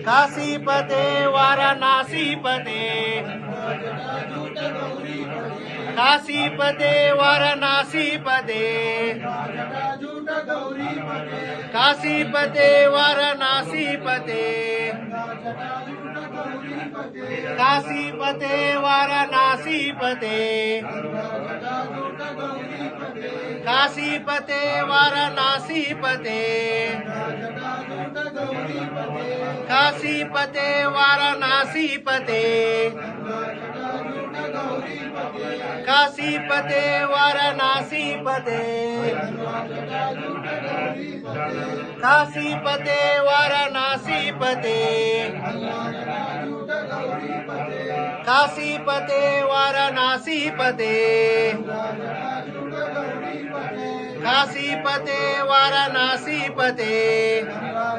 काशीपते वाराणसीपते काशीपते वाराणसीपते काशीपते वाराणसीपते काशीपते वाराणसीपते काशीपते वाराणसीपते काशीपते वाराणसीपते काशीपते वाराणसीपते काशीपते वाराणसीपते काशीपते वाराणसीपते काशीपते वाराणसीपते